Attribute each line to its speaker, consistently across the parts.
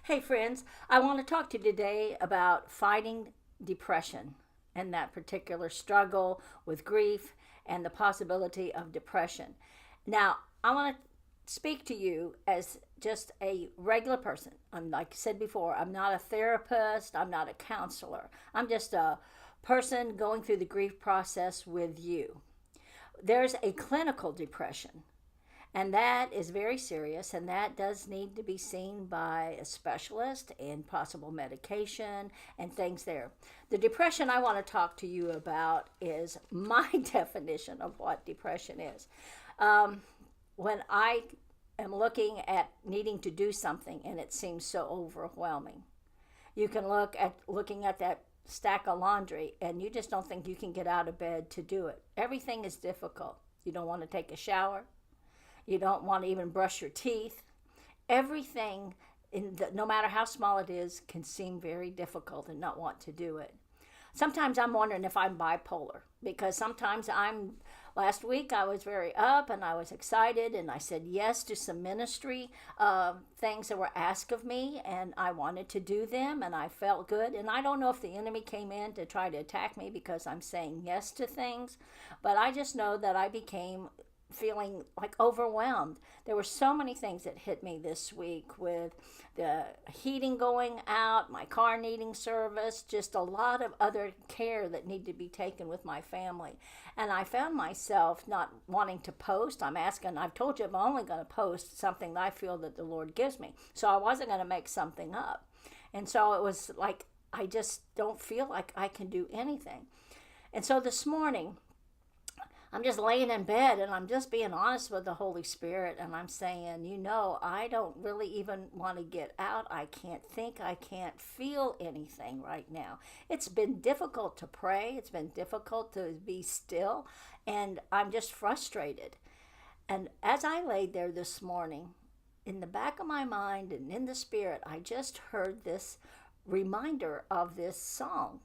Speaker 1: Hey, friends, I want to talk to you today about fighting depression and that particular struggle with grief and the possibility of depression. Now, I want to speak to you as just a regular person. Like I said before, I'm not a therapist, I'm not a counselor. I'm just a person going through the grief process with you. There's a clinical depression, and that is very serious, and that does need to be seen by a specialist and possible medication and things there. The depression I want to talk to you about is my definition of what depression is. When I am looking at needing to do something and it seems so overwhelming, you can looking at that stack of laundry and you just don't think you can get out of bed to do it. Everything is difficult. You don't want to take a shower. You don't want to even brush your teeth. Everything, no matter how small it is, can seem very difficult and not want to do it. Sometimes I'm wondering if I'm bipolar, because sometimes last week I was very up and I was excited and I said yes to some ministry things that were asked of me, and I wanted to do them and I felt good. And I don't know if the enemy came in to try to attack me because I'm saying yes to things, but I just know that I became feeling like overwhelmed. There were so many things that hit me this week, with the heating going out, my car needing service, just a lot of other care that needed to be taken with my family. And I found myself not wanting to post. I've told you I'm only going to post something that I feel that the Lord gives me. So I wasn't going to make something up. And so it was like, I just don't feel like I can do anything. And so this morning, I'm just laying in bed and I'm just being honest with the Holy Spirit, and I'm saying, I don't really even want to get out. I can't think. I can't feel anything right now. It's been difficult to pray. It's been difficult to be still, and I'm just frustrated. And as I laid there this morning, in the back of my mind and in the Spirit, I just heard this reminder of this song,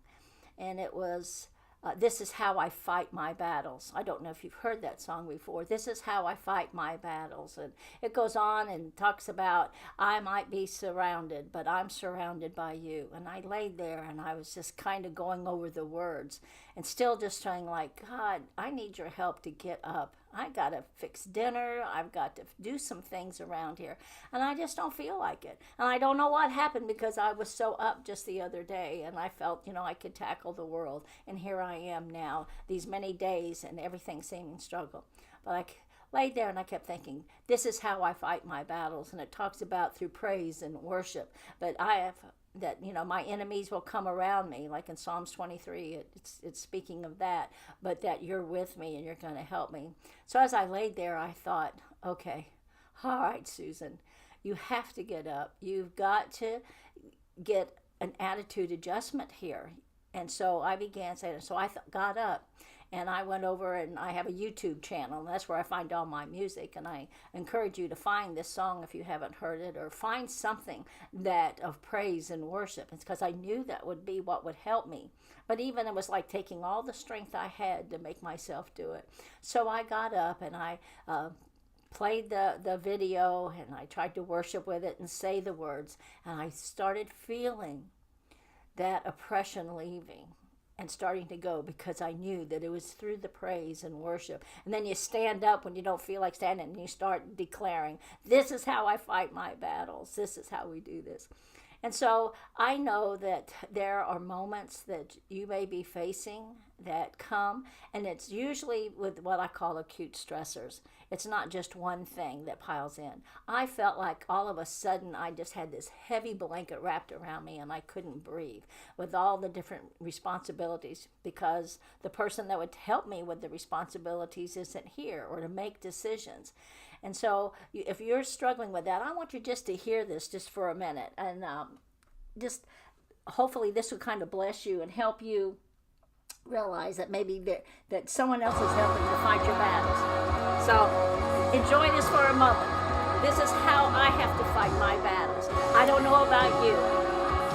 Speaker 1: and it was, this is how I fight my battles. I don't know if you've heard that song before. This is how I fight my battles. And it goes on and talks about, I might be surrounded, but I'm surrounded by you. And I laid there and I was just kind of going over the words and still just saying, like, God, I need your help to get up. I got to fix dinner. I've got to do some things around here. And I just don't feel like it. And I don't know what happened, because I was so up just the other day and I felt, I could tackle the world. And here I am now, these many days, and everything seeming struggle. But I laid there and I kept thinking, this is how I fight my battles. And it talks about through praise and worship. But my enemies will come around me, like in Psalms 23, it's speaking of that, but that you're with me and you're going to help me. So as I laid there, I thought, okay, all right, Susan, you have to get up. You've got to get an attitude adjustment here. And so I began saying, so I got up. And I went over and I have a YouTube channel. And that's where I find all my music. And I encourage you to find this song if you haven't heard it, or find something that of praise and worship. It's because I knew that would be what would help me. But even it was like taking all the strength I had to make myself do it. So I got up and I played the video and I tried to worship with it and say the words. And I started feeling that oppression leaving and starting to go, because I knew that it was through the praise and worship. And then you stand up when you don't feel like standing and you start declaring, this is how I fight my battles. This is how we do this. And so I know that there are moments that you may be facing that come, and it's usually with what I call acute stressors. It's not just one thing that piles in. I felt like all of a sudden I just had this heavy blanket wrapped around me and I couldn't breathe, with all the different responsibilities, because the person that would help me with the responsibilities isn't here, or to make decisions. And so if you're struggling with that, I want you just to hear this just for a minute. And just hopefully this will kind of bless you and help you realize that maybe that someone else is helping to fight your battles. So enjoy this for a moment. This is how I have to fight my battles. I don't know about you.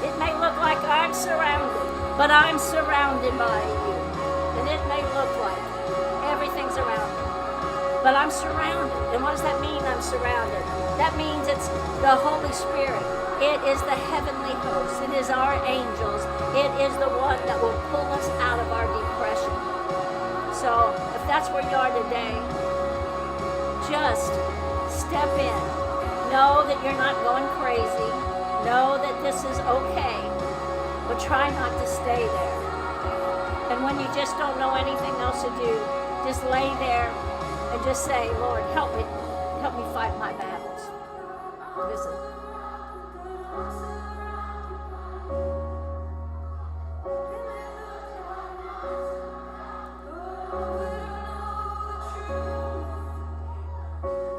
Speaker 1: It may look like I'm surrounded, but I'm surrounded by you. And it may look like everything's around me. But I'm surrounded. And what does that mean, I'm surrounded? That means it's the Holy Spirit. It is the heavenly host. It is our angels. It is the one that will pull us out of our depression. So if that's where you are today, just step in. Know that you're not going crazy. Know that this is okay. But try not to stay there. And when you just don't know anything else to do, just lay there and just say, Lord, help me fight my battles. Listen.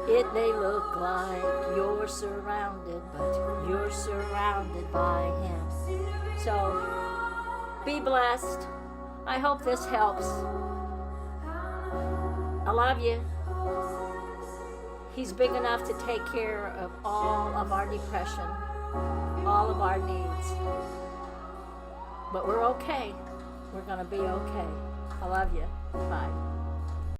Speaker 1: It may look like you're surrounded, but you're surrounded by Him. So, be blessed. I hope this helps. I love you. He's big enough to take care of all of our depression, all of our needs. But we're okay. We're going to be okay. I love you. Bye.